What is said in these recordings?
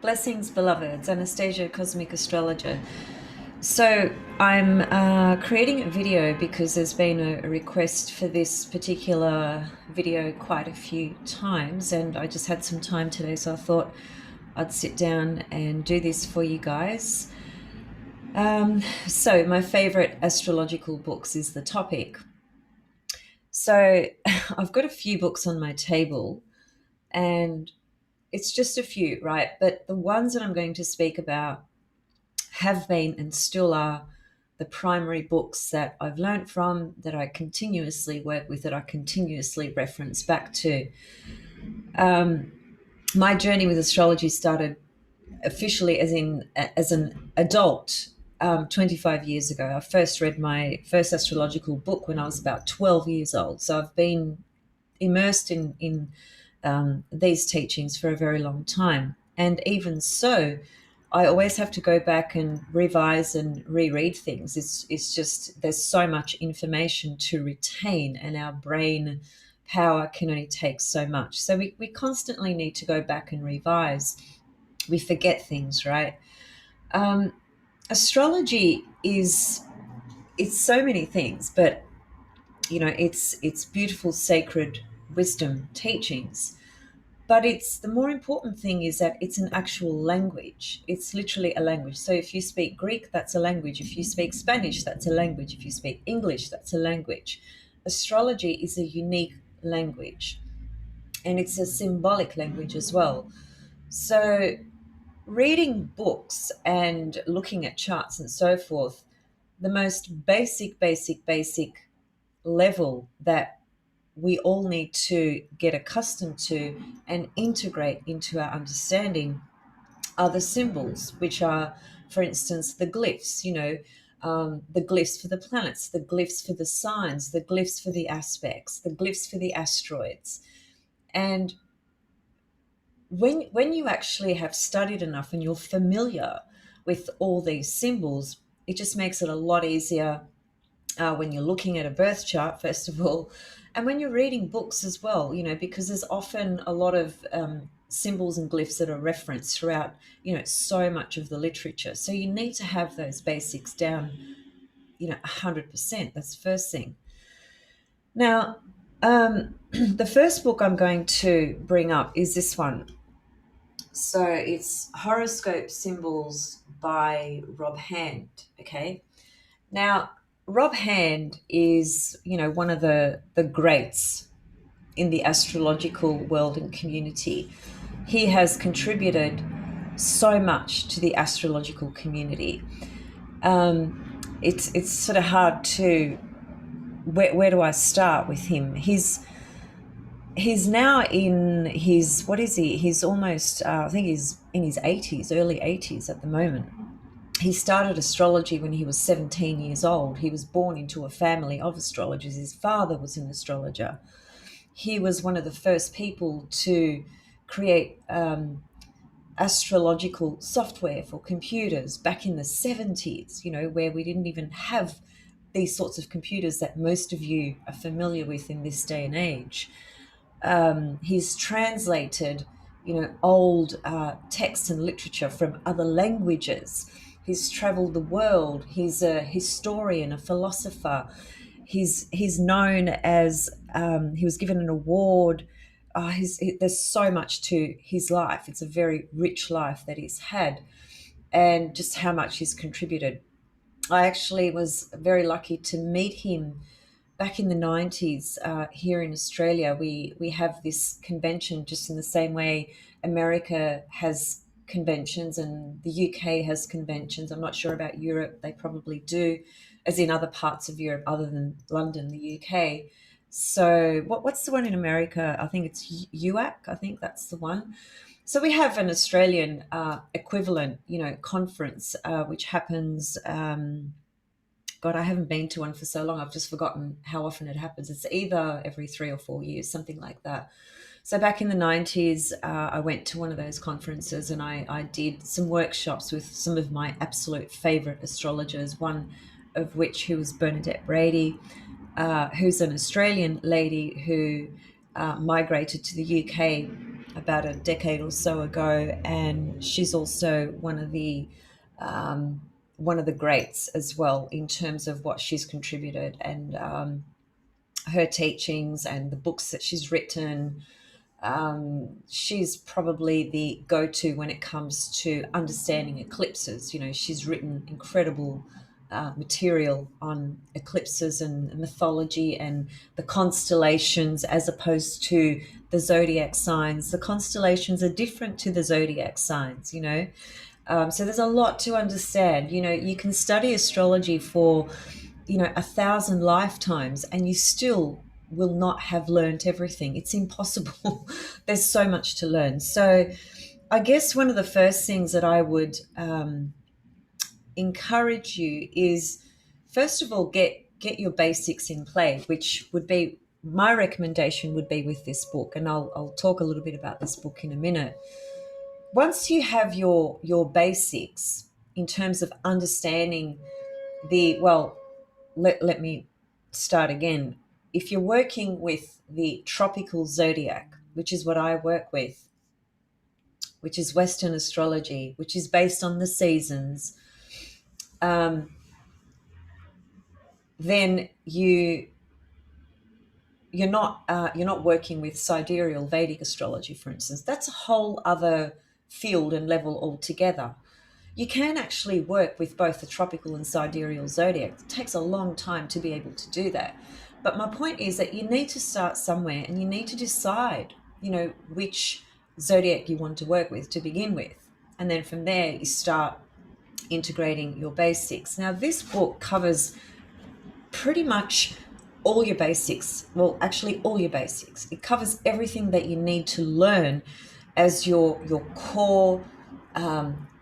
Blessings, beloveds. Anastasia, Cosmic Astrologer. So I'm creating a video because there's been a request for this particular video quite a few times, and I just had some time today, so I thought I'd sit down and do this for you guys. So my favorite astrological books is the topic. So I've got a few books on my table, and it's just a few, right? But the ones that I'm going to speak about have been and still are the primary books that I've learned from, that I continuously work with, that I continuously reference back to. My journey with astrology started officially as an adult 25 years ago. I first read my first astrological book when I was about 12 years old. So I've been immersed in these teachings for a very long time. And even so, I always have to go back and revise and reread things. It's just there's so much information to retain, and our brain power can only take so much. So we constantly need to go back and revise. We forget things, right? Um, Astrology is it's so many things, but it's beautiful, sacred wisdom teachings. But it's the more important thing is that it's an actual language. It's literally a language. So if you speak Greek, that's a language. If you speak Spanish, that's a language. If you speak English, that's a language. Astrology is a unique language, and it's a symbolic language as well. So reading books and looking at charts and so forth, the most basic level that we all need to get accustomed to and integrate into our understanding are the symbols, which are, for instance, the glyphs, the glyphs for the planets, the glyphs for the signs, the glyphs for the aspects, the glyphs for the asteroids. And when you actually have studied enough and you're familiar with all these symbols, it just makes it a lot easier when you're looking at a birth chart, first of all, and when you're reading books as well, because there's often a lot of symbols and glyphs that are referenced throughout, so much of the literature. So you need to have those basics down, 100%. That's the first thing. Now, the first book I'm going to bring up is this one. So it's Horoscope Symbols by Rob Hand. Okay. Now, Rob Hand is, one of the greats in the astrological world and community. He has contributed so much to the astrological community. It's sort of hard to where do I start with him? He's now in his what is he? He's almost I think he's in his 80s, early 80s at the moment. He started astrology when he was 17 years old. He was born into a family of astrologers. His father was an astrologer. He was one of the first people to create astrological software for computers back in the 70s, where we didn't even have these sorts of computers that most of you are familiar with in this day and age. He's translated, old texts and literature from other languages. He's traveled the world. He's a historian, a philosopher. He's known as he was given an award. There's so much to his life. It's a very rich life that he's had, and just how much he's contributed. I actually was very lucky to meet him back in the 90s here in Australia. We have this convention just in the same way America has conventions and the UK has conventions. I'm not sure about Europe. They probably do, as in other parts of Europe other than London, the UK. So what's the one in America? I think it's UAC. I think that's the one. So we have an Australian equivalent, conference, which happens. God, I haven't been to one for so long. I've just forgotten how often it happens. It's either every 3 or 4 years, something like that. So back in the 90s, I went to one of those conferences and I did some workshops with some of my absolute favorite astrologers, one of which who was Bernadette Brady, who's an Australian lady who migrated to the UK about a decade or so ago, and she's also um, one of the greats as well in terms of what she's contributed, and her teachings and the books that she's written. She's probably the go-to when it comes to understanding eclipses. You know, she's written incredible material on eclipses and mythology and the constellations as opposed to the zodiac signs. The constellations are different to the zodiac signs, you know. So there's a lot to understand. You know, you can study astrology for, you know, 1,000 lifetimes and you still will not have learned everything. It's impossible. There's so much to learn. So I guess one of the first things that I would encourage you is, first of all, get your basics in play, which would be my recommendation would be with this book, and I'll talk a little bit about this book in a minute. Once you have your basics in terms of understanding the well, let me start again. If you're working with the tropical zodiac, which is what I work with, which is Western astrology, which is based on the seasons, um, then you're not working with sidereal Vedic astrology, for instance. That's a whole other field and level altogether. You can actually work with both the tropical and sidereal zodiac. It takes a long time to be able to do that. But my point is that you need to start somewhere and you need to decide, you know, which zodiac you want to work with to begin with. And then from there, you start integrating your basics. Now, this book covers pretty much all your basics. Well, actually, all your basics. It covers everything that you need to learn as your core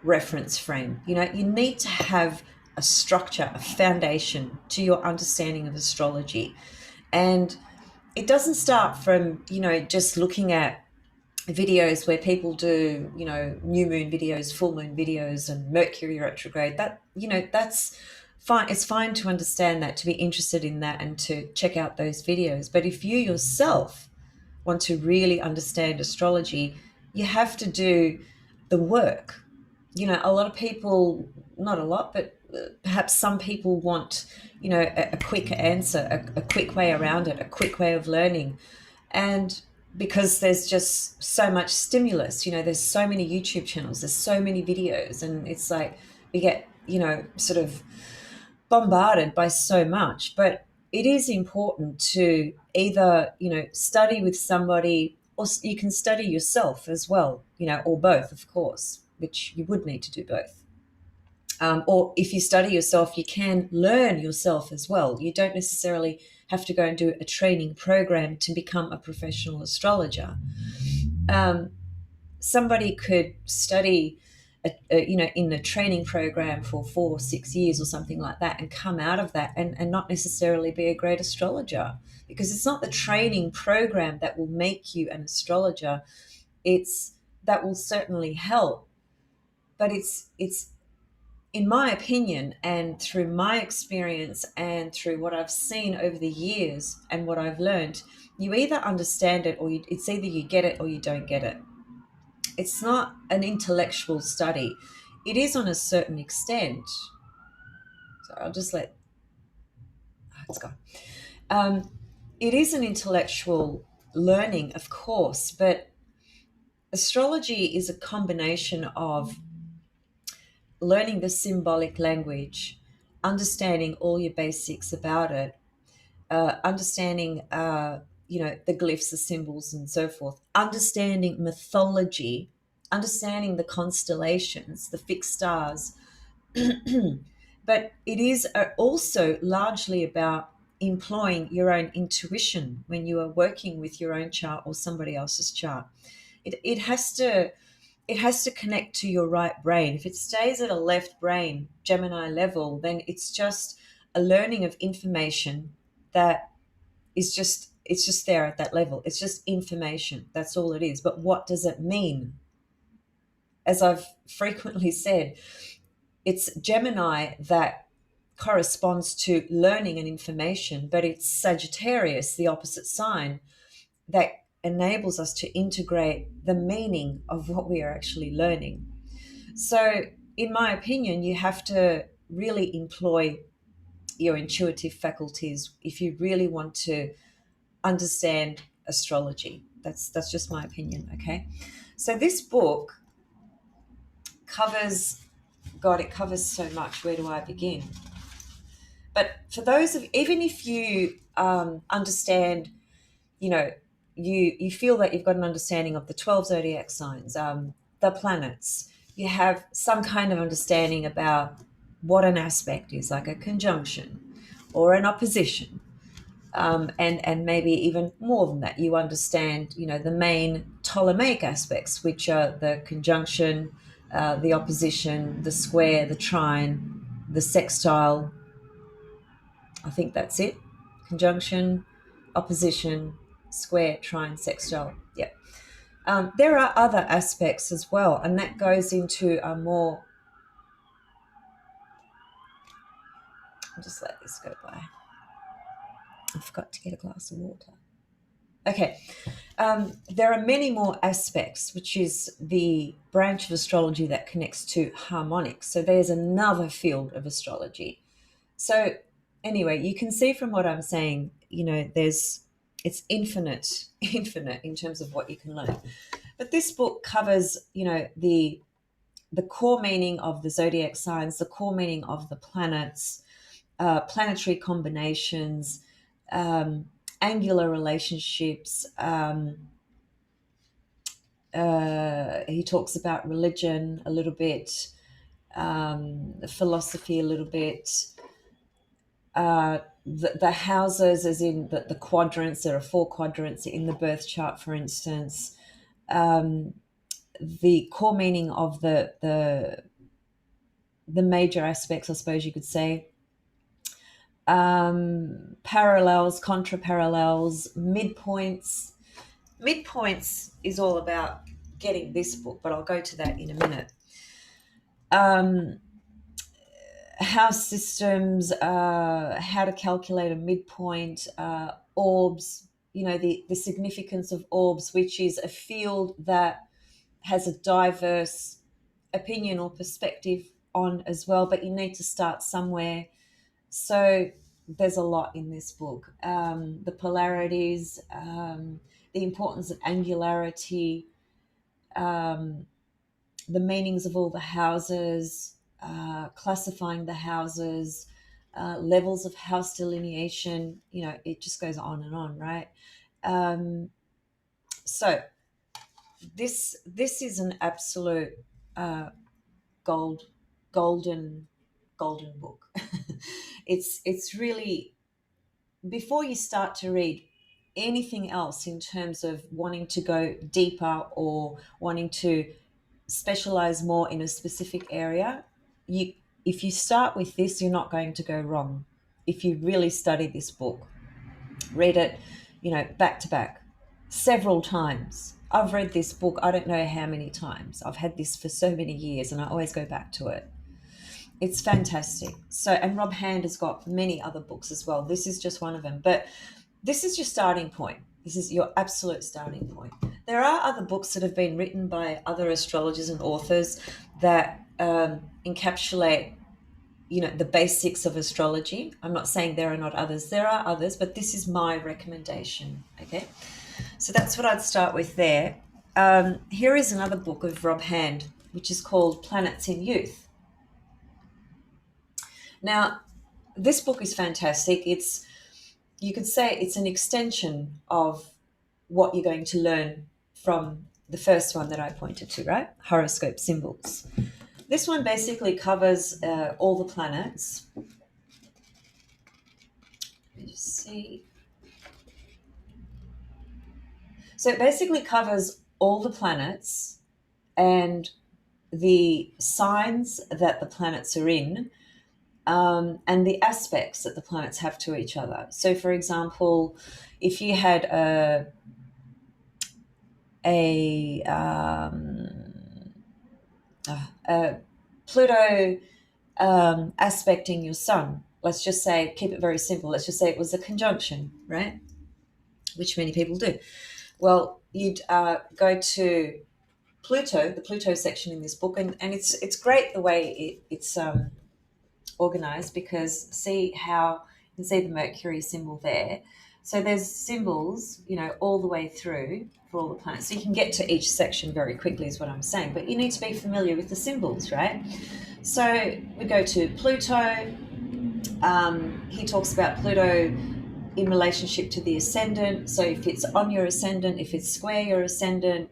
reference frame. You know, you need to have a structure, a foundation to your understanding of astrology. And it doesn't start from, you know, just looking at videos where people do, you know, new moon videos, full moon videos, and Mercury retrograde. That, you know, that's fine. It's fine to understand that, to be interested in that, and to check out those videos. But if you yourself want to really understand astrology, you have to do the work. You know, a lot of people, not a lot, but perhaps some people want, you know, a quick answer, a quick way around it, a quick way of learning. And because there's just so much stimulus, you know, there's so many YouTube channels, there's so many videos, and it's like we get, you know, sort of bombarded by so much. But it is important to either, you know, study with somebody, or you can study yourself as well, you know, or both, of course, which you would need to do both. Or if you study yourself, you can learn yourself as well. You don't necessarily have to go and do a training program to become a professional astrologer. Um, Somebody could study, you know, in a training program for 4 or 6 years or something like that, and come out of that and not necessarily be a great astrologer, because it's not the training program that will make you an astrologer. It's that will certainly help, but it's in my opinion, and through my experience and through what I've seen over the years and what I've learned, you either understand it, or it's either you get it or you don't get it. It's not an intellectual study. It is on a certain extent. So I'll just let, oh, it's gone. Um, it is an intellectual learning, of course, but astrology is a combination of learning the symbolic language, understanding all your basics about it, understanding, you know, the glyphs, the symbols, and so forth, understanding mythology, understanding the constellations, the fixed stars. But it is also largely about employing your own intuition when you are working with your own chart or somebody else's chart. It has to connect to your right brain. If it stays at a left brain Gemini level, then it's just a learning of information that is just, it's just there at that level. It's just information. That's all it is. But what does it mean? As I've frequently said, it's Gemini that corresponds to learning and information, but it's Sagittarius, the opposite sign, that enables us to integrate the meaning of what we are actually learning. So, in my opinion, you have to really employ your intuitive faculties if you really want to understand astrology. That's just my opinion, okay? So this book covers, God, it covers so much. Where do I begin? But for those of, even if you understand, you know, you feel that you've got an understanding of the 12 zodiac signs, the planets, you have some kind of understanding about what an aspect is, like a conjunction or an opposition, and maybe even more than that. You understand, the main Ptolemaic aspects, which are the conjunction, the opposition, the square, the trine, the sextile. I think that's it. Conjunction, opposition, square, trine, sextile. Yeah. There are other aspects as well, and that goes into a more. I'll just let this go by. I forgot to get a glass of water. Okay. There are many more aspects, which is the branch of astrology that connects to harmonics. So there's another field of astrology. So anyway, you can see from what I'm saying, it's infinite, infinite in terms of what you can learn. But this book covers, the core meaning of the zodiac signs, the core meaning of the planets, planetary combinations, angular relationships. He talks about religion a little bit, philosophy a little bit, the houses, as in the quadrants. There are 4 quadrants in the birth chart, for instance. The core meaning of the major aspects, I suppose you could say. Parallels, contraparallels, midpoints. Midpoints is all about getting this book, but I'll go to that in a minute. House systems, how to calculate a midpoint, orbs, the significance of orbs, which is a field that has a diverse opinion or perspective on as well, but you need to start somewhere. So there's a lot in this book. The polarities, the importance of angularity, the meanings of all the houses, classifying the houses, levels of house delineation. It just goes on and on, right? So this is an absolute golden book. It's really, before you start to read anything else in terms of wanting to go deeper or wanting to specialize more in a specific area, if you start with this, you're not going to go wrong. If you really study this book, read it, back to back, several times. I've read this book, I don't know how many times. I've had this for so many years, and I always go back to it. It's fantastic. So, and Rob Hand has got many other books as well. This is just one of them, but this is your starting point. This is your absolute starting point. There are other books that have been written by other astrologers and authors that encapsulate, the basics of astrology. I'm not saying there are not others. There are others, but this is my recommendation. Okay, so that's what I'd start with there. Here is another book of Rob Hand, which is called Planets in Youth. Now, this book is fantastic. You could say it's an extension of what you're going to learn from the first one that I pointed to, right? Horoscope symbols. This one basically covers all the planets. Let me just see. So it basically covers all the planets and the signs that the planets are in, and the aspects that the planets have to each other. So, for example, if you had Pluto aspecting your sun, let's just say, keep it very simple, let's just say it was a conjunction, right? Which many people do. Well, you'd go to Pluto, the Pluto section in this book, and it's great the way it's organized, because see how you can see the Mercury symbol there. So there's symbols, all the way through for all the planets. So you can get to each section very quickly, is what I'm saying. But you need to be familiar with the symbols, right? So we go to Pluto. He talks about Pluto in relationship to the ascendant. So if it's on your ascendant, if it's square your ascendant,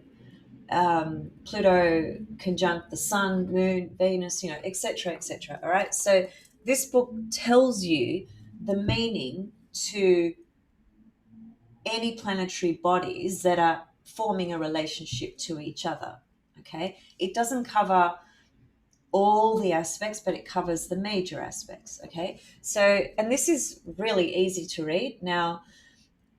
Pluto conjunct the Sun, Moon, Venus, etc., etc. All right. So this book tells you the meaning to any planetary bodies that are forming a relationship to each other. Okay. It doesn't cover all the aspects, but it covers the major aspects. Okay. So, and this is really easy to read. Now,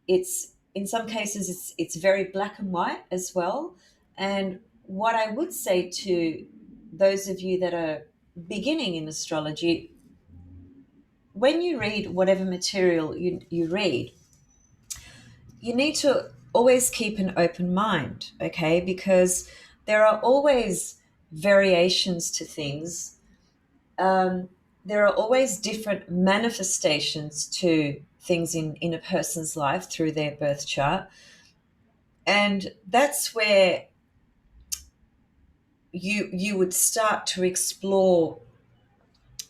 it's in some cases it's very black and white as well. And what I would say to those of you that are beginning in astrology, when you read whatever material you read, you need to always keep an open mind, okay? Because there are always variations to things. There are always different manifestations to things in a person's life through their birth chart. And that's where you would start to explore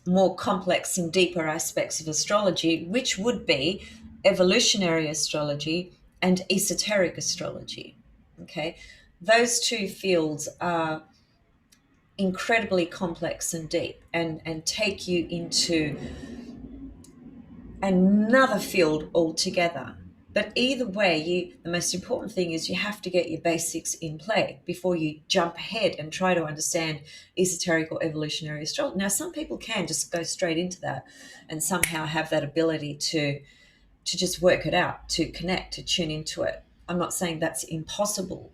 more complex and deeper aspects of astrology, which would be evolutionary astrology and esoteric astrology. Okay, those two fields are incredibly complex and deep, and take you into another field altogether. But either way, the most important thing is you have to get your basics in play before you jump ahead and try to understand esoteric or evolutionary astrology. Now, some people can just go straight into that and somehow have that ability to just work it out, to connect, to tune into it. I'm not saying that's impossible,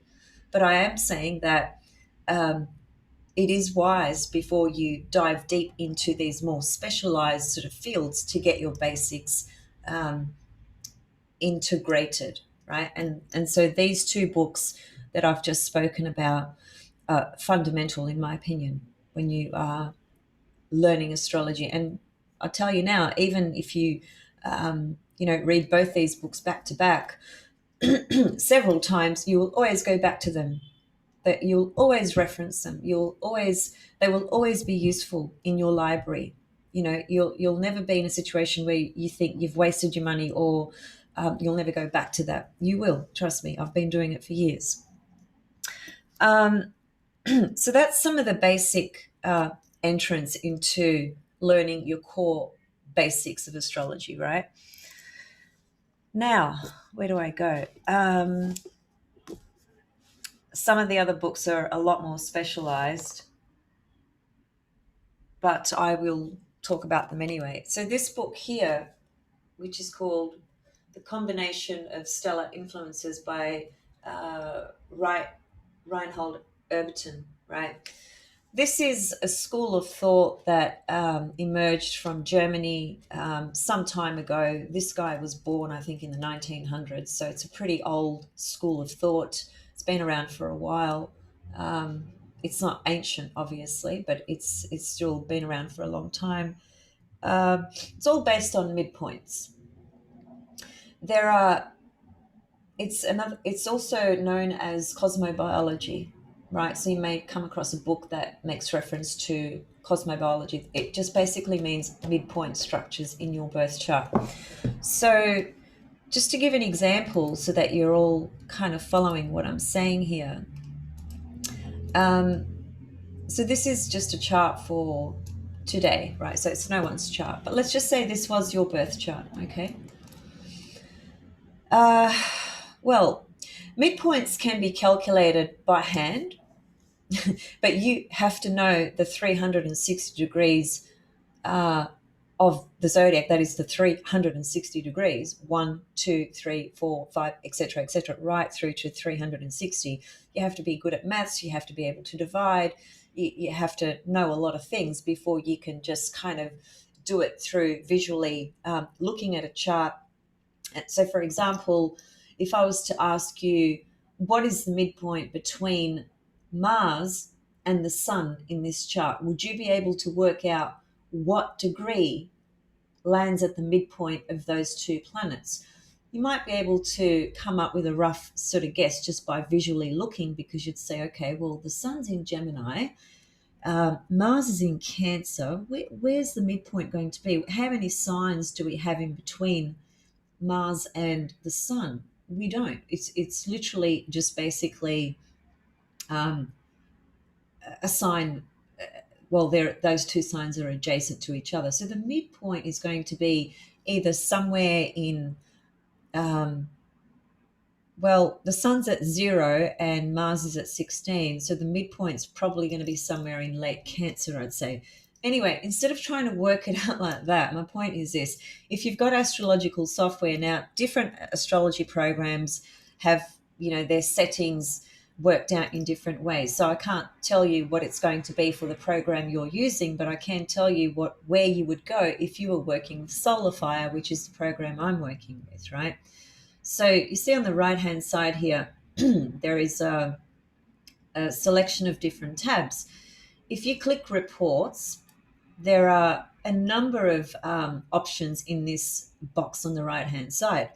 but I am saying that it is wise before you dive deep into these more specialized sort of fields to get your basics integrated, right? And so these two books that I've just spoken about are fundamental, in my opinion, when you are learning astrology. And I'll tell you now, even if you read both these books back to back several times, you will always go back to them. That you'll always reference them. They will always be useful in your library. You'll never be in a situation where you think you've wasted your money, or you'll never go back to that. You will, trust me. I've been doing it for years. So that's some of the basic entrance into learning your core basics of astrology, right? Now, where do I go? Some of the other books are a lot more specialized, but I will talk about them anyway. So this book here, which is called The Combination of Stellar Influences by Reinhold Erberton, right? This is a school of thought that emerged from Germany some time ago. This guy was born, I think, in the 1900s, so it's a pretty old school of thought. It's been around for a while. It's not ancient, obviously, but it's still been around for a long time. It's all based on midpoints. There are. It's also known as cosmobiology, right? So you may come across a book that makes reference to cosmobiology. It just basically means midpoint structures in your birth chart. So just to give an example so that you're all kind of following what I'm saying here. So this is just a chart for today, right? So it's no one's chart. But let's just say this was your birth chart, okay? Well, midpoints can be calculated by hand, but you have to know the 360 degrees of the zodiac. That is the 360 degrees, 1, 2, 3, 4, 5, etc., right through to 360. You have to be good at maths. You have to be able to divide. You have to know a lot of things before you can just kind of do it through visually looking at a chart. So, for example, if I was to ask you, what is the midpoint between Mars and the sun in this chart? Would you be able to work out what degree lands at the midpoint of those two planets? You might be able to come up with a rough sort of guess just by visually looking, because you'd say, okay, well, the sun's in Gemini, Mars is in Cancer. Where's the midpoint going to be? How many signs do we have in between Mars and the sun? We don't. It's literally just basically um, a sign. Well, those two signs are adjacent to each other. So the midpoint is going to be either somewhere in well, the sun's at 0 and Mars is at 16. So the midpoint's probably going to be somewhere in late Cancer, I'd say. Anyway, instead of trying to work it out like that, my point is this. If you've got astrological software now, different astrology programs have, their settings worked out in different ways. So I can't tell you what it's going to be for the program you're using, but I can tell you where you would go if you were working with Solarfire, which is the program I'm working with, right? So you see on the right-hand side here, there is a selection of different tabs. If you click reports, there are a number of options in this box on the right-hand side.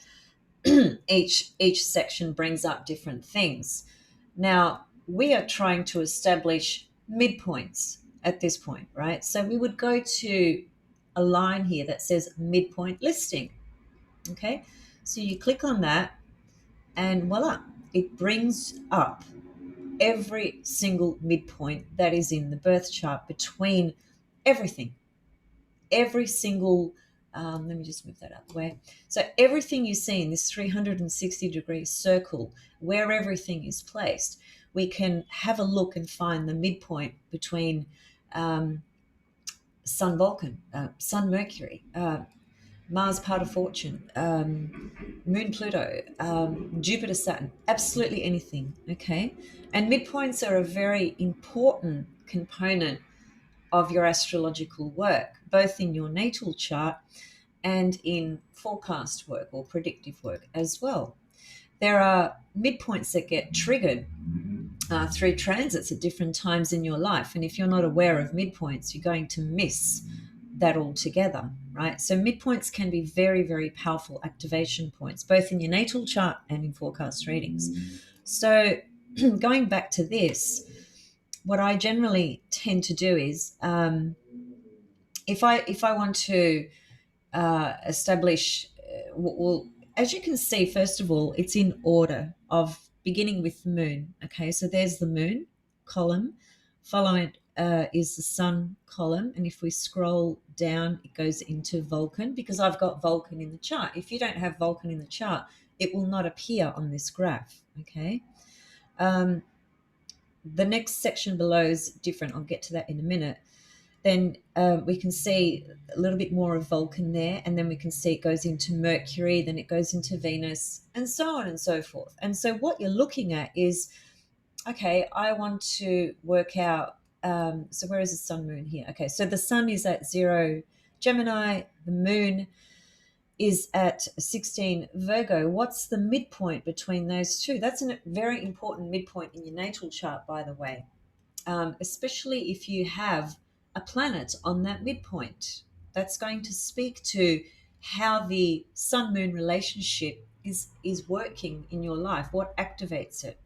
Each section brings up different things. Now, we are trying to establish midpoints at this point, right? So we would go to a line here that says midpoint listing, okay? So you click on that, and voila, it brings up every single midpoint that is in the birth chart between everything. Every single, let me just move that out of the way. So everything you see in this 360-degree circle, where everything is placed, we can have a look and find the midpoint between Sun Vulcan, Sun Mercury, Mars part of fortune, Moon Pluto, Jupiter Saturn, absolutely anything, okay? And midpoints are a very important component of your astrological work, both in your natal chart and in forecast work or predictive work as well. There are midpoints that get triggered through transits at different times in your life. And if you're not aware of midpoints, you're going to miss that altogether, right? So midpoints can be very, very powerful activation points, both in your natal chart and in forecast readings. So going back to this, what I generally tend to do is if I want to establish, well, as you can see, first of all, it's in order of beginning with the moon. Okay, so there's the moon column. Following it is the sun column. And if we scroll down, it goes into Vulcan, because I've got Vulcan in the chart. If you don't have Vulcan in the chart, it will not appear on this graph. Okay. The next section below is different. I'll get to that in a minute. Then we can see a little bit more of Vulcan there, and then we can see it goes into Mercury, then it goes into Venus, and so on and so forth. And so what you're looking at is, okay, I want to work out, so where is the sun moon here? Okay, so the sun is at 0 Gemini, the moon is at 16 Virgo. What's the midpoint between those two? That's a very important midpoint in your natal chart, by the way, especially if you have a planet on that midpoint. That's going to speak to how the sun-moon relationship is working in your life. What activates it?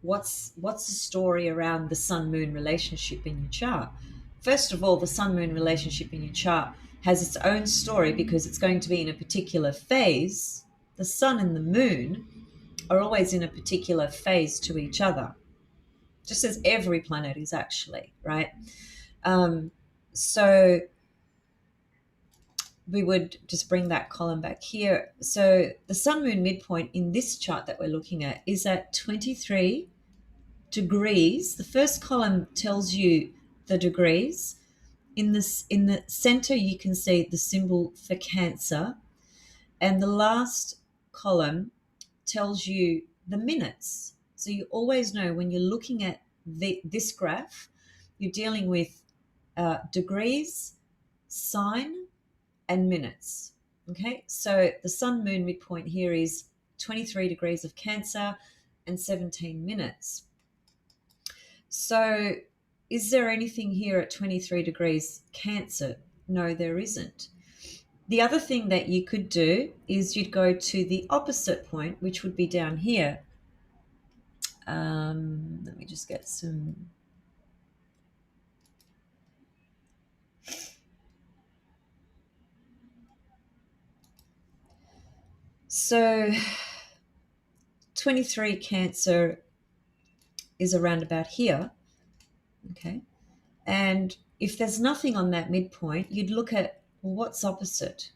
What's the story around the sun-moon relationship in your chart? First of all, the sun-moon relationship in your chart has its own story because it's going to be in a particular phase. The sun and the moon are always in a particular phase to each other, just as every planet is actually, right? So we would just bring that column back here. So the sun moon midpoint in this chart that we're looking at is at 23 degrees. The first column tells you the degrees. In the center, you can see the symbol for Cancer. And the last column tells you the minutes. So you always know when you're looking at this graph, you're dealing with degrees, sign, and minutes. Okay, so the sun moon midpoint here is 23 degrees of Cancer, and 17 minutes. So is there anything here at 23 degrees Cancer? No, there isn't. The other thing that you could do is you'd go to the opposite point, which would be down here. Let me just get some. So 23 Cancer is around about here. Okay. And if there's nothing on that midpoint, you'd look at, well, what's opposite?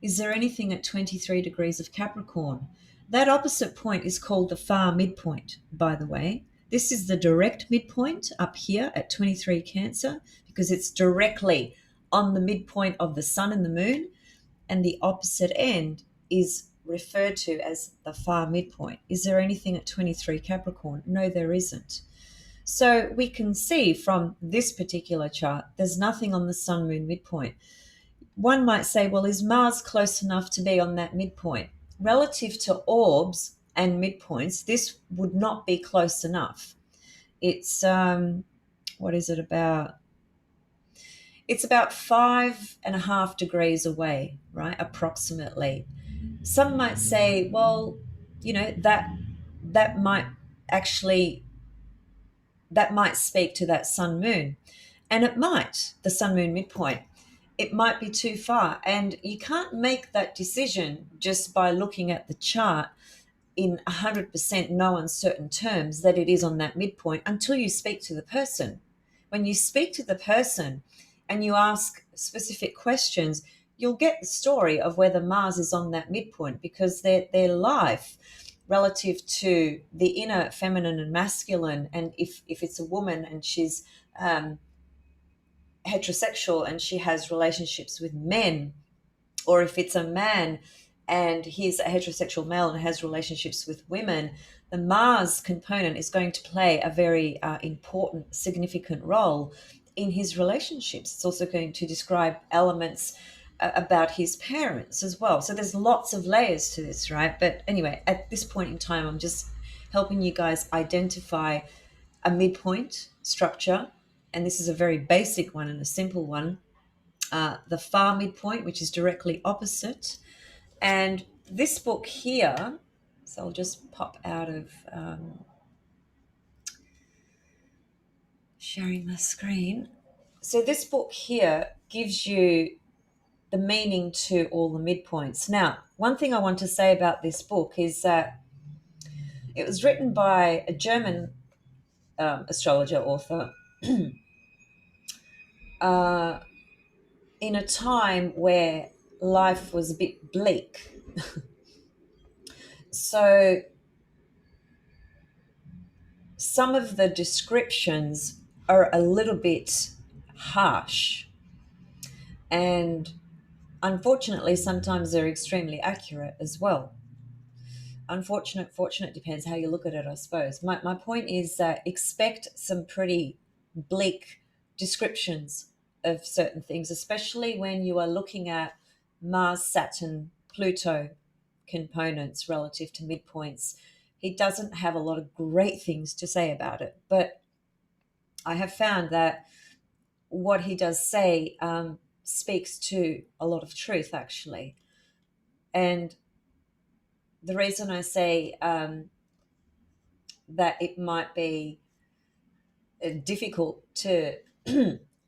Is there anything at 23 degrees of Capricorn? That opposite point is called the far midpoint, by the way. This is the direct midpoint up here at 23 Cancer because it's directly on the midpoint of the sun and the moon, and the opposite end is referred to as the far midpoint. Is there anything at 23 Capricorn? No, there isn't. So we can see from this particular chart, there's nothing on the sun moon midpoint. One might say, well, is Mars close enough to be on that midpoint? Relative to orbs and midpoints, this would not be close enough. It's, what is it about? It's about 5.5 degrees away, right? Approximately. Some might say, well, that might actually, that might speak to that sun moon. And it might, the sun moon midpoint. It might be too far. And you can't make that decision just by looking at the chart in 100% no uncertain terms that it is on that midpoint until you speak to the person. When you speak to the person and you ask specific questions, you'll get the story of whether Mars is on that midpoint, because their life relative to the inner feminine and masculine, and if it's a woman and she's heterosexual and she has relationships with men, or if it's a man and he's a heterosexual male and has relationships with women, the Mars component is going to play a very important, significant role in his relationships. It's also going to describe elements about his parents as well. So there's lots of layers to this, right? But anyway, at this point in time, I'm just helping you guys identify a midpoint structure. And this is a very basic one and a simple one. The far midpoint, which is directly opposite. And this book here, so I'll just pop out of sharing my screen. So this book here gives you the meaning to all the midpoints. Now, one thing I want to say about this book is that it was written by a German astrologer author in a time where life was a bit bleak. So some of the descriptions are a little bit harsh, and unfortunately sometimes they're extremely accurate as well. Fortunate depends how you look at it, I suppose. My point is that expect some pretty bleak descriptions of certain things, especially when you are looking at Mars, Saturn, Pluto components relative to midpoints. He doesn't have a lot of great things to say about it, but I have found that what he does say speaks to a lot of truth, actually. And the reason I say that it might be difficult to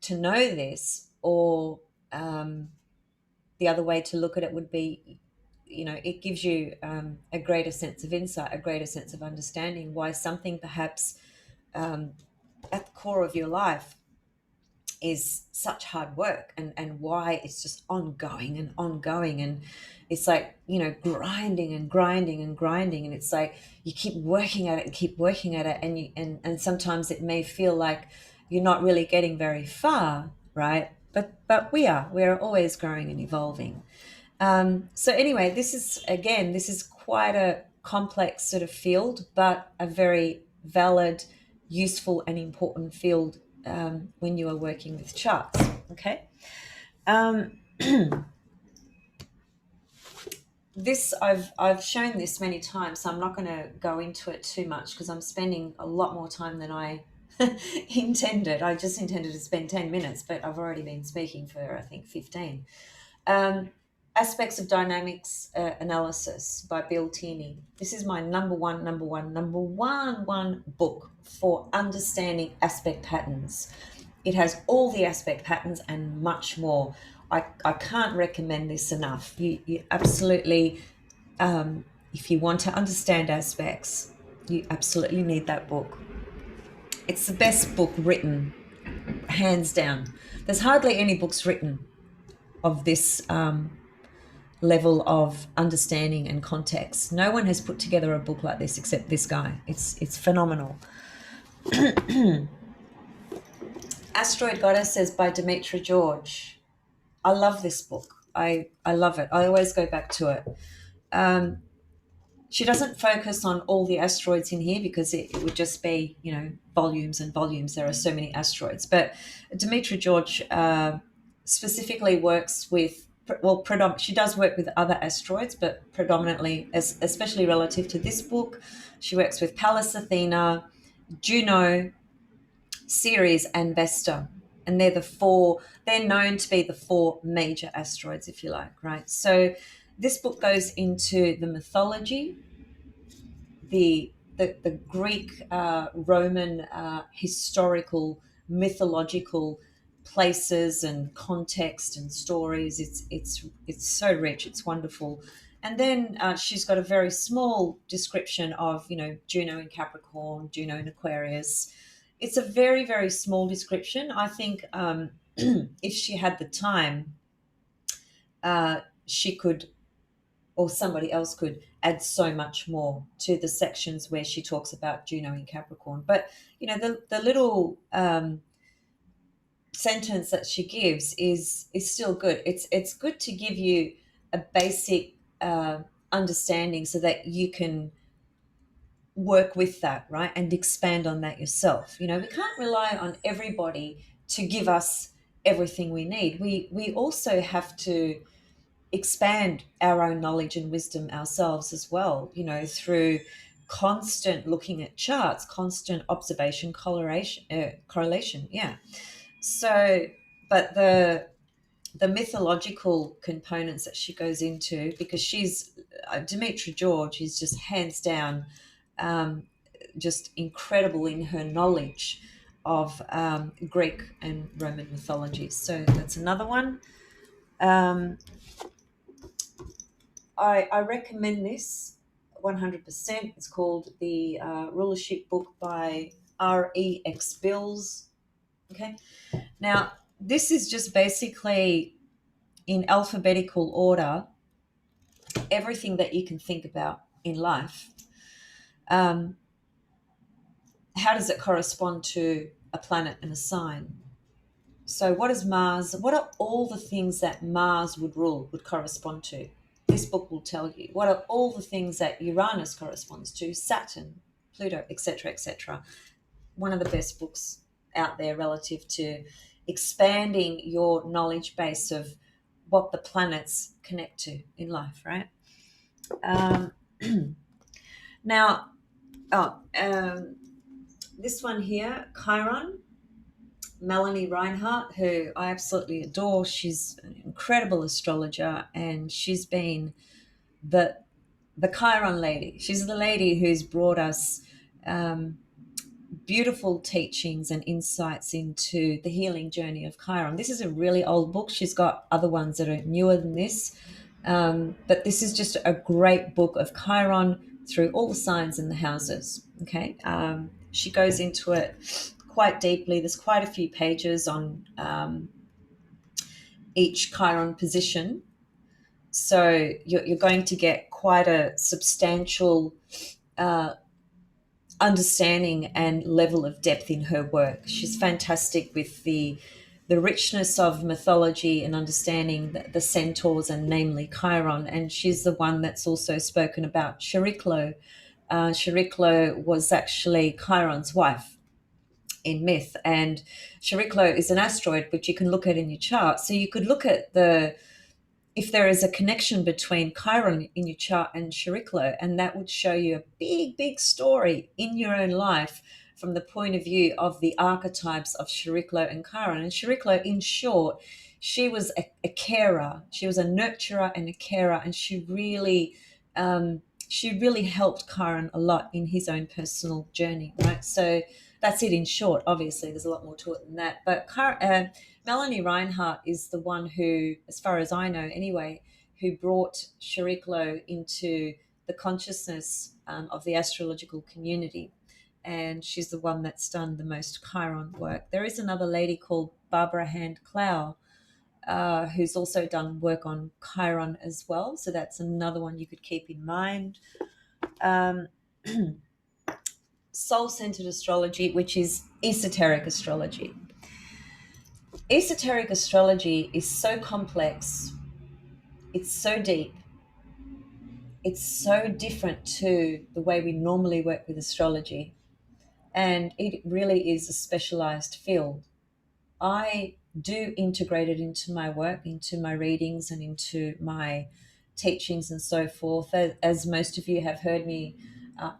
to know this, or the other way to look at it would be, it gives you a greater sense of insight, a greater sense of understanding why something perhaps at the core of your life is such hard work, and why it's just ongoing and ongoing, and it's like, grinding and grinding and grinding, and it's like you keep working at it and keep working at it, and and sometimes it may feel like you're not really getting very far, right? But we're always growing and evolving. So anyway, this is quite a complex sort of field, but a very valid, useful, and important field when you are working with charts. Okay. this I've shown this many times, so I'm not going to go into it too much because I'm spending a lot more time than I intended. I just intended to spend 10 minutes, but I've already been speaking for, I think, 15. Um, Aspects of Dynamics Analysis by Bill Tierney. This is my number one book for understanding aspect patterns. It has all the aspect patterns and much more. I can't recommend this enough. You absolutely, if you want to understand aspects, you absolutely need that book. It's the best book written, hands down. There's hardly any books written of this level of understanding and context. No one has put together a book like this except this guy. It's phenomenal. Asteroid Goddesses by Demetra George. I love this book. I love it. I always go back to it. She doesn't focus on all the asteroids in here because it would just be, volumes and volumes. There are so many asteroids. But Demetra George specifically works with, well, she does work with other asteroids, but predominantly, especially relative to this book, she works with Pallas Athena, Juno, Ceres, and Vesta. And they're known to be the four major asteroids, if you like, right? So this book goes into the mythology, the Greek, Roman, historical, mythological places and context and stories. It's so rich. It's wonderful. And then she's got a very small description of Juno in Capricorn, Juno in Aquarius. It's a very, very small description. I think if she had the time, she could, or somebody else could, add so much more to the sections where she talks about Juno in Capricorn. But the little sentence that she gives is still good. It's good to give you a basic understanding so that you can work with that, right, and expand on that yourself. We can't rely on everybody to give us everything we need. We also have to expand our own knowledge and wisdom ourselves as well, through constant looking at charts, constant observation, correlation. Yeah. So, but the mythological components that she goes into, because she's Demetra George is just hands down just incredible in her knowledge of Greek and Roman mythology. So that's another one. I recommend this 100%. It's called the Rulership book by R.E.X. Bills. Okay. Now, this is just basically in alphabetical order everything that you can think about in life. How does it correspond to a planet and a sign? So what are all the things that Mars would correspond to? This book will tell you. What are all the things that Uranus corresponds to, Saturn, Pluto, etc., etc. One of the best books out there relative to expanding your knowledge base of what the planets connect to in life, right? Now, this one here, Chiron, Melanie Reinhardt, who I absolutely adore. She's an incredible astrologer, and she's been the Chiron lady. She's the lady who's brought us beautiful teachings and insights into the healing journey of Chiron. This is a really old book. She's got other ones that are newer than this, but this is just a great book of Chiron through all the signs and the houses. Okay, she goes into it quite deeply. There's quite a few pages on each Chiron position. So you're going to get quite a substantial understanding and level of depth in her work. She's fantastic with the richness of mythology and understanding the centaurs, and namely Chiron. And she's the one that's also spoken about Chariklo. Chariklo was actually Chiron's wife in myth, and Chariklo is an asteroid which you can look at in your chart. So you could look at if there is a connection between Chiron in your chart and Chariklo, and that would show you a big, big story in your own life from the point of view of the archetypes of Chariklo and Chiron. And Chariklo, in short, she was a carer. She was a nurturer and a carer, and she really helped Chiron a lot in his own personal journey, right? So that's it in short. Obviously, there's a lot more to it than that. But Melanie Reinhardt is the one who, as far as I know anyway, who brought Chariklo into the consciousness of the astrological community. And she's the one that's done the most Chiron work. There is another lady called Barbara Hand Clow, who's also done work on Chiron as well. So that's another one you could keep in mind. Um, Soul-centered astrology, which is esoteric astrology. Esoteric astrology is so complex, it's so deep, it's so different to the way we normally work with astrology, and it really is a specialized field. I do integrate it into my work, into my readings, and into my teachings and so forth. As most of you have heard me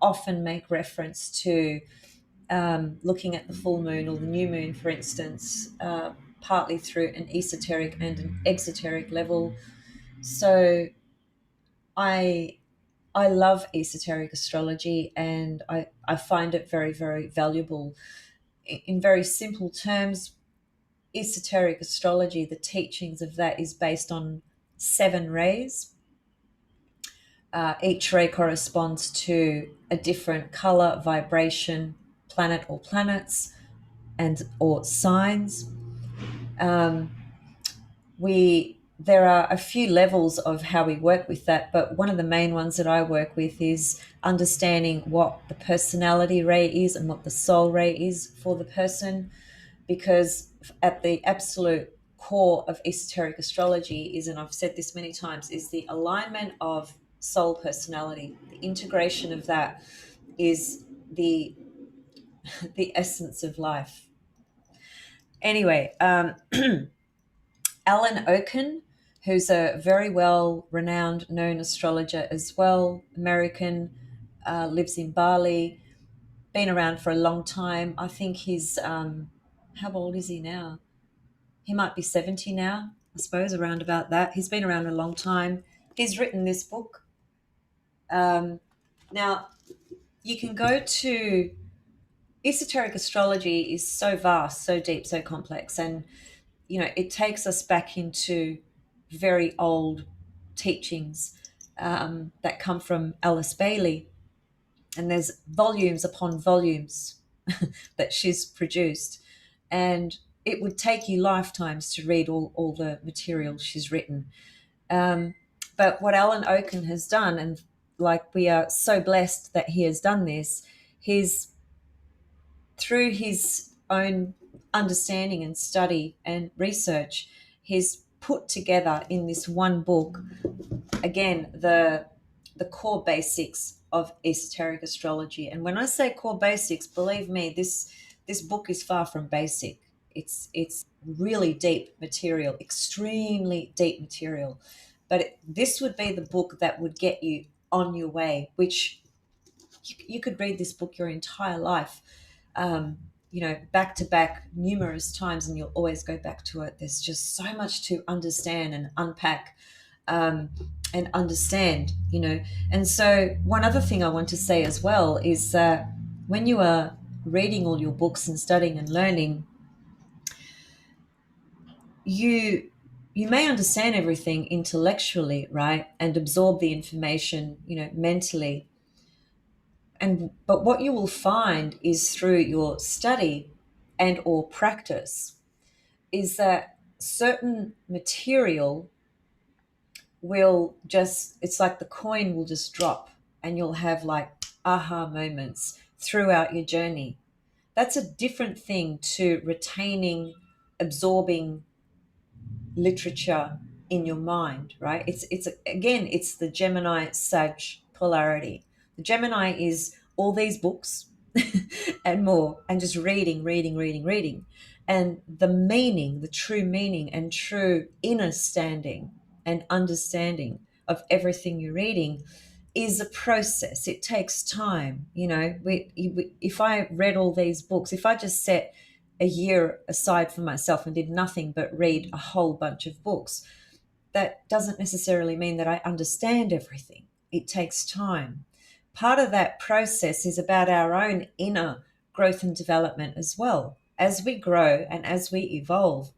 often make reference to looking at the full moon or the new moon, for instance, partly through an esoteric and an exoteric level. So I I love esoteric astrology, and I find it very, very valuable. In very simple terms, esoteric astrology, the teachings of that is based on 7 rays. Each ray corresponds to a different color, vibration, planet or planets, and or signs. Um, we There are a few levels of how we work with that, but one of the main ones that I work with is understanding what the personality ray is and what the soul ray is for the person, because at the absolute core of esoteric astrology is, and I've said this many times, is the alignment of soul personality. The integration of that is the essence of life. Anyway, Alan Oken, who's a very well renowned known astrologer as well, American, lives in Bali, been around for a long time. I think he's, how old is he now? He might be 70 now, I suppose, around about that. He's been around a long time. He's written this book. Now, you can go to esoteric astrology is so vast, so deep, so complex, and it takes us back into very old teachings that come from Alice Bailey, and there's volumes upon volumes that she's produced, and it would take you lifetimes to read all the material she's written. But what Alan Oken has done, and like we are so blessed that he has done this, he's through his own understanding and study and research, he's put together in this one book, again, the core basics of esoteric astrology. And when I say core basics, believe me, this book is far from basic. It's really deep material, extremely deep material. But this would be the book that would get you on your way, which you could read this book your entire life, back to back numerous times, and you'll always go back to it. There's just so much to understand and unpack, and understand. And so, one other thing I want to say as well is that when you are reading all your books and studying and learning, you may understand everything intellectually, right, and absorb the information, mentally, but what you will find is through your study and or practice is that certain material will just, it's like the coin will just drop, and you'll have like aha moments throughout your journey. That's a different thing to retaining, absorbing literature in your mind, right? It's again, it's the Gemini Sag polarity. The Gemini is all these books and more, and just reading, reading, reading, reading. And the meaning, the true meaning and true inner standing and understanding of everything you're reading is a process. It takes time. If I read all these books, if I just set a year aside for myself and did nothing but read a whole bunch of books, that doesn't necessarily mean that I understand everything. It takes time. Part of that process is about our own inner growth and development as well. As we grow and as we evolve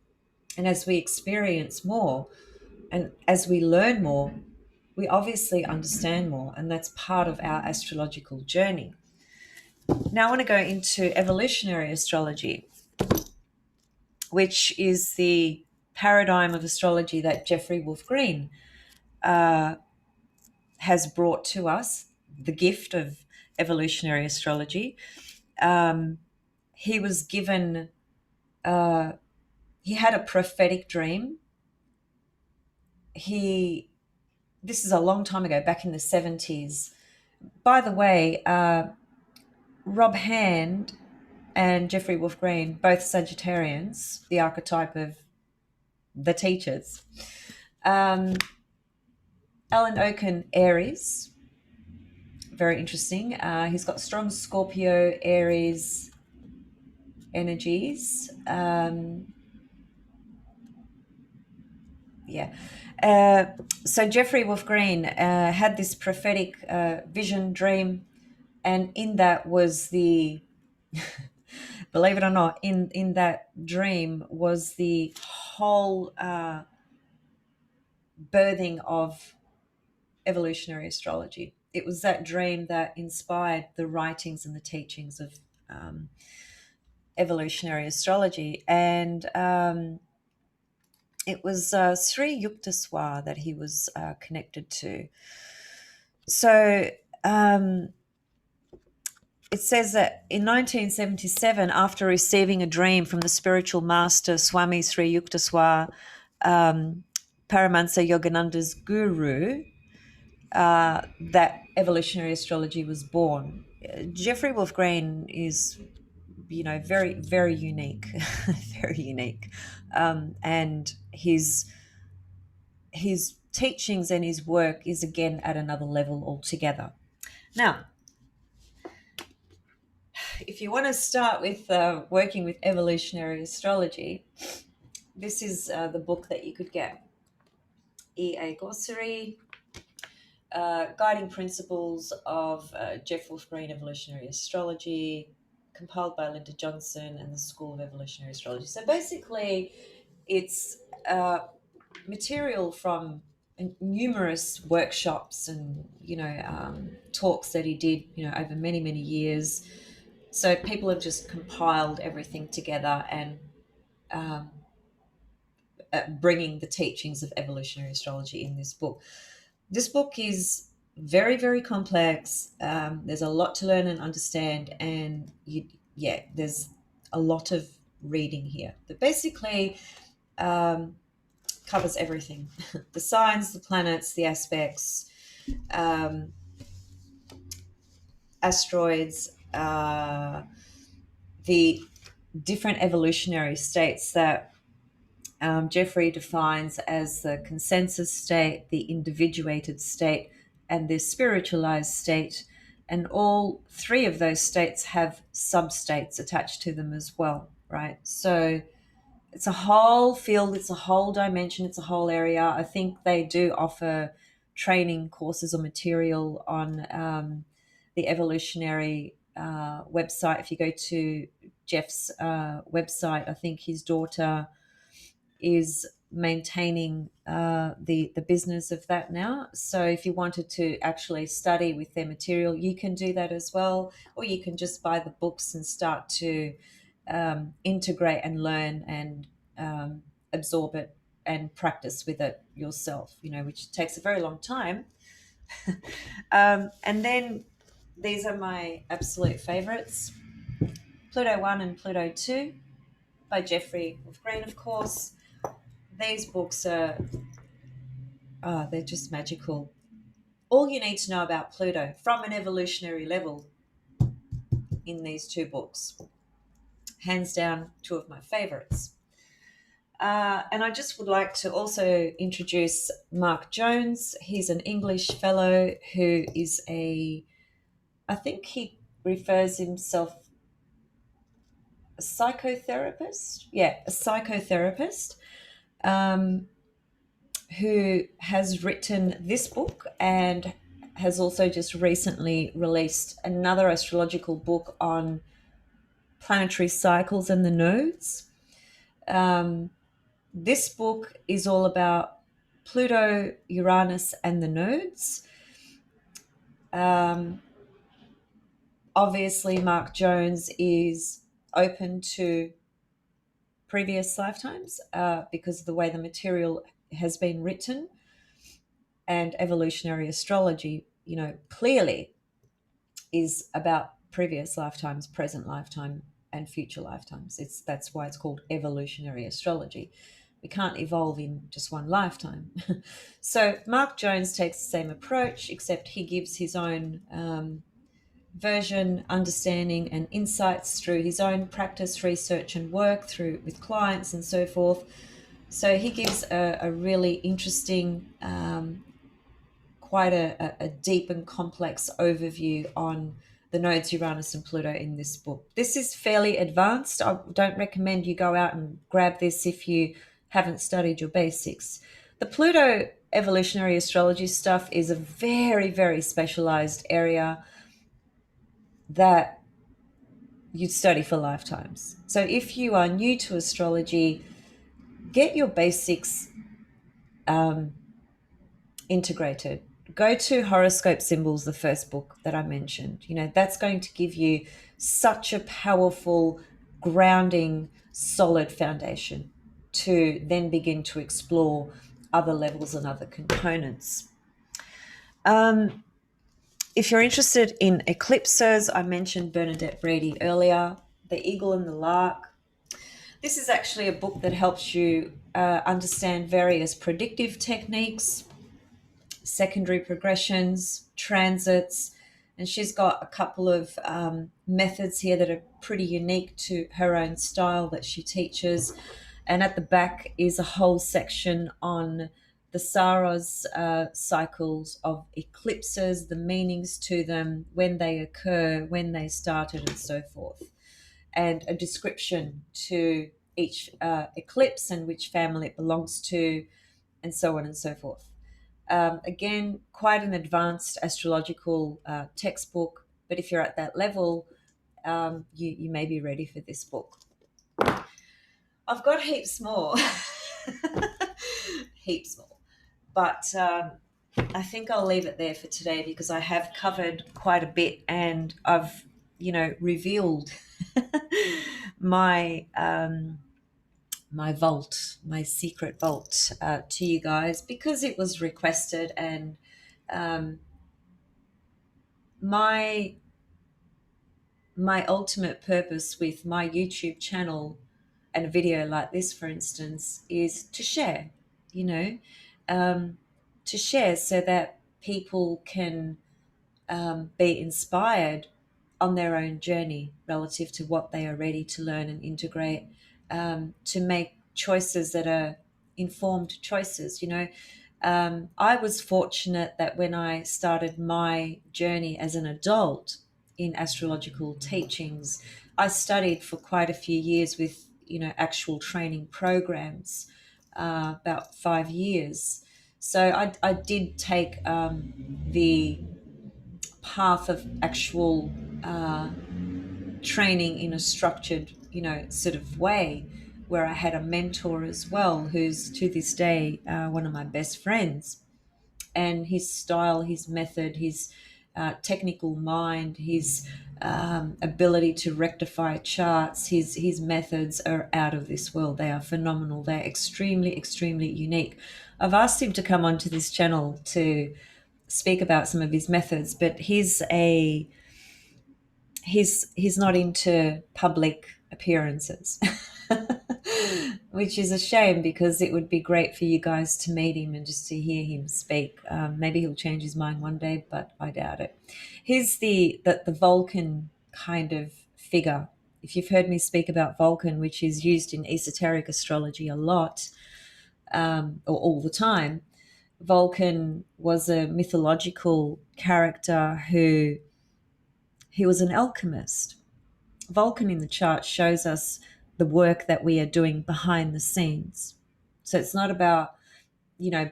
and as we experience more and as we learn more, we obviously understand more, and that's part of our astrological journey. Now I want to go into evolutionary astrology, which is the paradigm of astrology that Jeffrey Wolf Green has brought to us, the gift of evolutionary astrology. He was given, he had a prophetic dream. This is a long time ago, back in the 70s. By the way, Rob Hand and Jeffrey Wolf Green, both Sagittarians, the archetype of the teachers. Alan Oaken, Aries, very interesting. He's got strong Scorpio, Aries energies. So Jeffrey Wolf Green had this prophetic vision dream, and in that was the believe it or not, in that dream was the whole birthing of evolutionary astrology. It was that dream that inspired the writings and the teachings of evolutionary astrology. And it was Sri Yukteswar that he was connected to. So it says that in 1977, after receiving a dream from the spiritual master Swami Sri Yukteswar, Paramahansa Yogananda's guru, that evolutionary astrology was born. Jeffrey Wolf Green is, very, very unique, very unique, and his teachings and his work is again at another level altogether. Now, if you want to start with working with evolutionary astrology, this is the book that you could get. E.A. Glossary, Guiding Principles of Jeff Wolf Green Evolutionary Astrology, compiled by Linda Johnson and the School of Evolutionary Astrology. So basically, it's material from numerous workshops and talks that he did over many, many years. So people have just compiled everything together and bringing the teachings of evolutionary astrology in this book. This book is very, very complex. There's a lot to learn and understand, and there's a lot of reading here. But basically, covers everything: the signs, the planets, the aspects, asteroids, the different evolutionary states that Jeffrey defines as the consensus state, the individuated state, and the spiritualized state. And all three of those states have substates attached to them as well, right? So it's a whole field, it's a whole dimension, it's a whole area. I think they do offer training courses or material on the evolutionary website. If you go to Jeff's website, I think his daughter is maintaining the business of that now. So if you wanted to actually study with their material, you can do that as well, or you can just buy the books and start to integrate and learn and absorb it and practice with it yourself, which takes a very long time. And then these are my absolute favorites: Pluto 1 and Pluto 2 by Jeffrey Wolf Green, of course. These books are, they're just magical. All you need to know about Pluto from an evolutionary level in these two books. Hands down, two of my favorites. And I just would like to also introduce Mark Jones. He's an English fellow who is I think he refers himself a psychotherapist. Yeah, a psychotherapist um, who has written this book and has also just recently released another astrological book on planetary cycles and the nodes. Um, this book is all about Pluto, Uranus, and the nodes. Um, Obviously, Mark Jones is open to previous lifetimes because of the way the material has been written, and evolutionary astrology, clearly is about previous lifetimes, present lifetime, and future lifetimes. That's why it's called evolutionary astrology. We can't evolve in just one lifetime. So Mark Jones takes the same approach, except he gives his own version, understanding, and insights through his own practice, research, and work through with clients and so forth. So he gives a really interesting, quite a deep and complex overview on the nodes Uranus and Pluto in this book. This is fairly advanced. I don't recommend you go out and grab this if you haven't studied your basics. The Pluto evolutionary astrology stuff is a very, very specialized area that you'd study for lifetimes. So if you are new to astrology, get your basics um, integrated. Go to Horoscope Symbols, the first book that I mentioned. That's going to give you such a powerful, grounding, solid foundation to then begin to explore other levels and other components. If you're interested in eclipses, I mentioned Bernadette Brady earlier, The Eagle and the Lark. This is actually a book that helps you understand various predictive techniques, secondary progressions, transits, and she's got a couple of methods here that are pretty unique to her own style that she teaches. And at the back is a whole section on the Saros cycles of eclipses, the meanings to them, when they occur, when they started, and so forth, and a description to each eclipse and which family it belongs to, and so on and so forth. Again, quite an advanced astrological textbook, but if you're at that level, you may be ready for this book. I've got heaps more, heaps more, but I think I'll leave it there for today because I have covered quite a bit and I've, revealed my my vault, my secret vault, to you guys because it was requested, and um, my my ultimate purpose with my YouTube channel and a video like this, for instance, is to share, you know, to share so that people can be inspired on their own journey relative to what they are ready to learn and integrate, to make choices that are informed choices. I was fortunate that when I started my journey as an adult in astrological teachings, I studied for quite a few years with, actual training programs, about 5 years. So I did take the path of actual training in a structured, sort of way, where I had a mentor as well, who's to this day one of my best friends. And his style, his method, his technical mind, his ability to rectify charts, his methods are out of this world. They are phenomenal. They're extremely, extremely unique. I've asked him to come onto this channel to speak about some of his methods, but he's not into public appearances, which is a shame because it would be great for you guys to meet him and just to hear him speak. Maybe he'll change his mind one day, but I doubt it. He's the Vulcan kind of figure if you've heard me speak about Vulcan, which is used in esoteric astrology a lot, or all the time, Vulcan was a mythological character who he was an alchemist. Vulcan in the chart shows us the work that we are doing behind the scenes. So it's not about,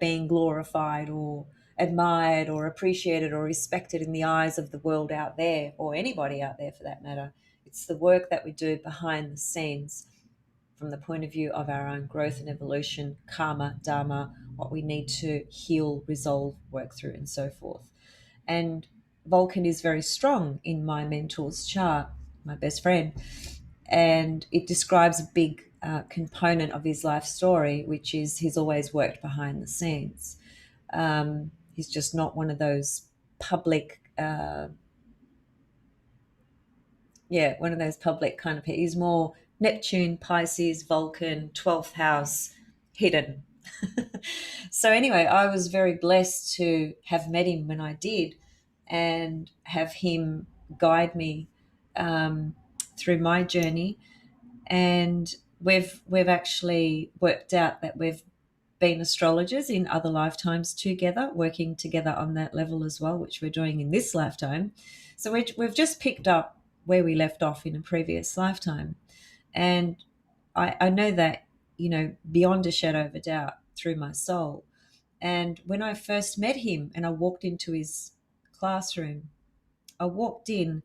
being glorified or admired or appreciated or respected in the eyes of the world out there, or anybody out there for that matter. It's the work that we do behind the scenes from the point of view of our own growth and evolution, karma, dharma, what we need to heal, resolve, work through, and so forth. And Vulcan is very strong in my mentor's chart, my best friend, and it describes a big component of his life story, which is he's always worked behind the scenes. He's just not one of those public, one of those public kind of people. He's more Neptune, Pisces, Vulcan, 12th house, hidden. So anyway, I was very blessed to have met him when I did and have him guide me through my journey. And we've actually worked out that we've been astrologers in other lifetimes together, working together on that level as well, which we're doing in this lifetime. So we've just picked up where we left off in a previous lifetime. And I know that, beyond a shadow of a doubt through my soul. And when I first met him and I walked into his classroom, I walked in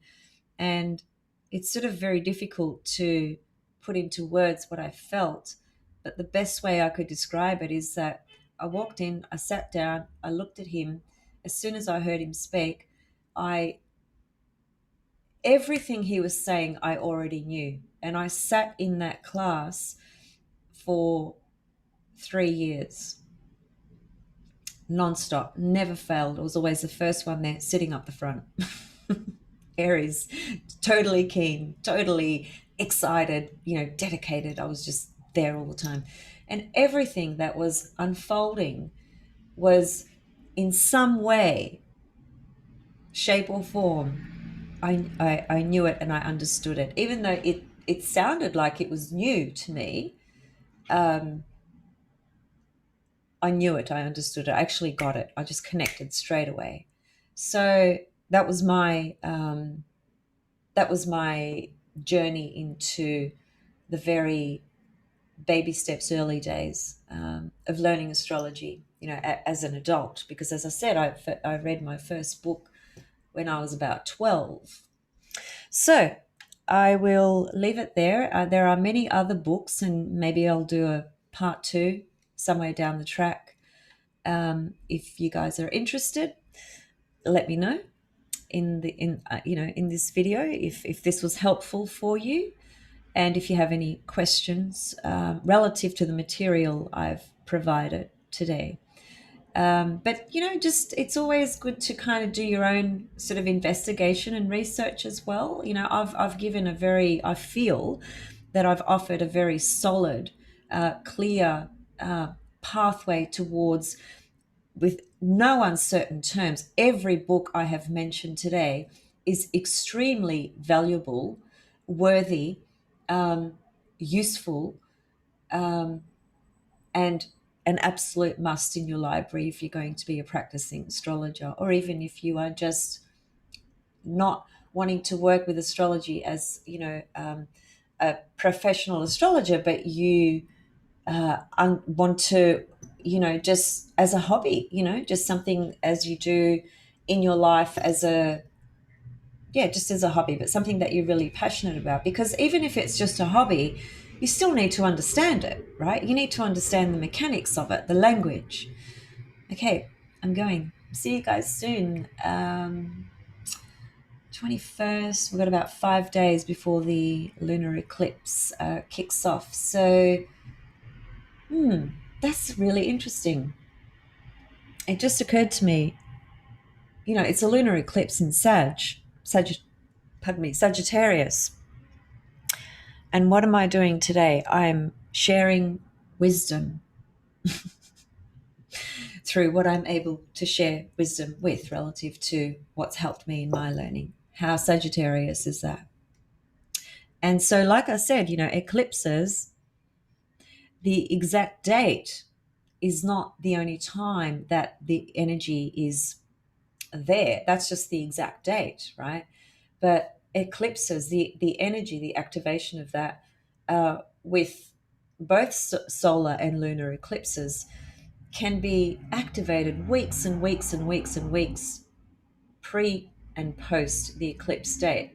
and it's sort of very difficult to put into words what I felt. But the best way I could describe it is that I walked in, I sat down, I looked at him. As soon as I heard him speak, everything he was saying, I already knew. And I sat in that class for 3 years, nonstop, never failed. I was always the first one there, sitting up the front. Aries, totally keen, totally excited, dedicated. I was just there all the time. And everything that was unfolding was in some way, shape or form, I knew it and I understood it. Even though it sounded like it was new to me, I knew it, I understood it, I actually got it. I just connected straight away. So that was my journey into the very baby steps, early days of learning astrology, as an adult. Because as I said, I read my first book when I was about 12. So I will leave it there. There are many other books, and maybe I'll do a part 2 somewhere down the track. If you guys are interested, let me know in this video if this was helpful for you, and if you have any questions relative to the material I've provided today. But just it's always good to kind of do your own sort of investigation and research as well. I've given I feel that I've offered a very solid, clear pathway towards, with no uncertain terms. Every book I have mentioned today is extremely valuable, worthy, useful, and an absolute must in your library if you're going to be a practicing astrologer, or even if you are just not wanting to work with astrology as a professional astrologer, but you want to just as a hobby, just something as you do in your life just as a hobby, but something that you're really passionate about. Because even if it's just a hobby, you still need to understand it, right? You need to understand the mechanics of it, the language. Okay, I'm going. See you guys soon. 21st, we've got about 5 days before the lunar eclipse kicks off. So, that's really interesting. It just occurred to me, it's a lunar eclipse in Sagittarius. And what am I doing today? I'm sharing wisdom through what I'm able to share wisdom with relative to what's helped me in my learning. How Sagittarius is that? And so, like I said, eclipses, the exact date is not the only time that the energy is there. That's just the exact date, right? But eclipses, the energy, the activation of that, with both solar and lunar eclipses, can be activated weeks and weeks and weeks and weeks pre and post the eclipse date.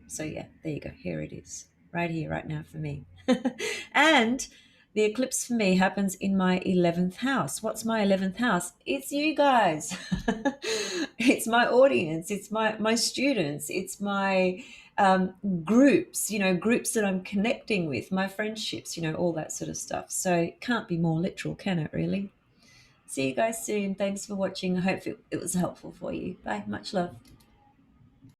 So yeah, there you go. Here it is, right here, right now for me. And the eclipse for me happens in my 11th house. What's my 11th house? It's you guys. It's my audience. It's my students. It's my groups, groups that I'm connecting with, my friendships, all that sort of stuff. So it can't be more literal, can it, really? See you guys soon. Thanks for watching. I hope it was helpful for you. Bye. Much love.